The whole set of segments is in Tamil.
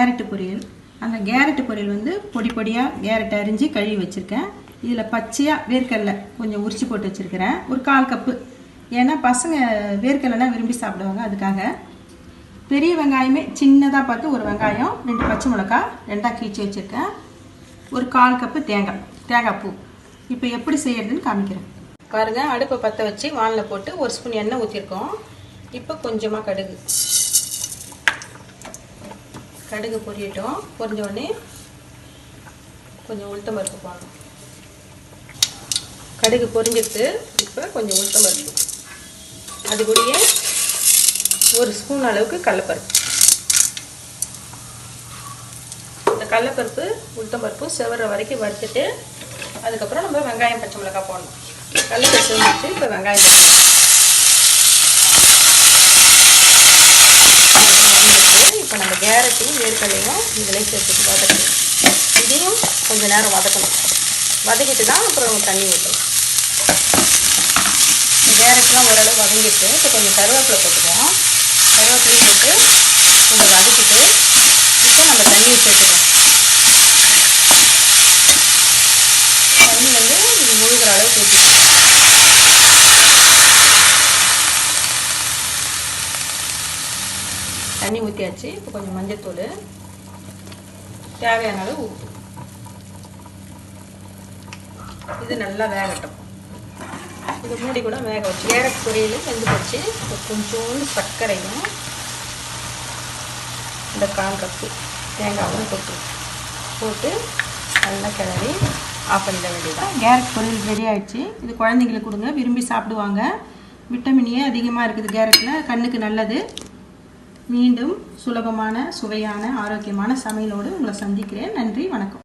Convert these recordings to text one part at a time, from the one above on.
கேரட் பொரியல். அந்த கேரட் பொரியல் வந்து பொடி பொடியாக கேரட் அரிஞ்சு கழுவி வச்சுருக்கேன். இதில் பச்சையாக வேர்க்கடலை கொஞ்சம் உரிச்சு போட்டு வச்சுருக்கிறேன், ஒரு 1/4 கப்பு. ஏன்னா பசங்க வேர்க்கடலைனா விரும்பி சாப்பிடுவாங்க, அதுக்காக. பெரிய வெங்காயமே சின்னதாக பார்த்து ஒரு வெங்காயம், 2 பச்சை மிளகா 2ஆக கீழ்ச்சி வச்சுருக்கேன், ஒரு 1/4 கப்பு தேங்காய் பூ. இப்போ எப்படி செய்யறதுன்னு காமிக்கிறேன் பாருங்கள். அடுப்பை பற்ற வச்சு வானில் போட்டு 1 ஸ்பூன் எண்ணெய் ஊற்றிருக்கோம். இப்போ கொஞ்சமாக கடுகு பொரியட்டும். பொரிஞ்ச உடனே கொஞ்சம் உளுத்தம் பருப்பு போடணும். கடுகு பொரிஞ்சிட்டு இப்போ கொஞ்சம் உளுத்தம் பருப்பு, அது கூடயே 1 ஸ்பூன் அளவுக்கு கடலைப்பருப்பு. இந்த கடலைப்பருப்பு உளுத்தம் பருப்பு செவற வரைக்கும் வறுத்துட்டு அதுக்கப்புறம் நம்ம வெங்காயம் பச்சை மிளகாய் போடணும். கடலைப்பருப்பு செஞ்சுட்டு இப்போ வெங்காயம் இப்போ நம்ம கேரட்டையும் வேர்க்கடலையும் இதில் சேர்த்துட்டு வதக்கணும். இதையும் கொஞ்சம் நேரம் வதக்கணும். வதக்கிட்டு தான் அப்புறம் தண்ணி ஊற்றணும். கேரட்லாம் ஓரளவு வதங்கிட்டு இப்போ கொஞ்சம் கருவேப்பிலை போட்டுக்குவோம். கருவேப்பிலையும் போட்டு கொஞ்சம் வதக்கிட்டு இப்போ நம்ம தண்ணியை சேர்த்துக்கணும். தண்ணி வந்து இது முழுகிற அளவுக்கு ஊற்றிக்கணும். தண்ணி ஊற்றியாச்சு. இப்போ கொஞ்சம் மஞ்சத்தூள், தேவையான அளவு உப்பு. இது நல்லா வேகட்டும். இது மூடி கூட வேக வச்சு கேரட் பொரியல் வெந்து போச்சு. கொஞ்சோண்டு சர்க்கரையும் இந்த 1/4 கப்பு தேங்காயும் போட்டு நல்லா கிளறி ஆஃப் பண்ணிட வேண்டியதான். கேரட் பொரியல் ரெடி ஆகிடுச்சு. இது குழந்தைங்களுக்கு கொடுங்க, விரும்பி சாப்பிடுவாங்க. விட்டமின் ஏ அதிகமாக இருக்குது கேரட்டில், கண்ணுக்கு நல்லது. மீண்டும் சுலபமான சுவையான ஆரோக்கியமான சமையலோடு உங்களை சந்திக்கிறேன். நன்றி, வணக்கம்.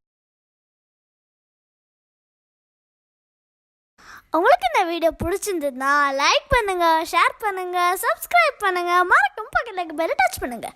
உங்களுக்கு இந்த வீடியோ பிடிச்சிருந்ததுன்னா லைக் பண்ணுங்க, ஷேர் பண்ணுங்க, சப்ஸ்கிரைப் பண்ணுங்க, மறக்காம பக்கத்துல பெல் டச் பண்ணுங்க.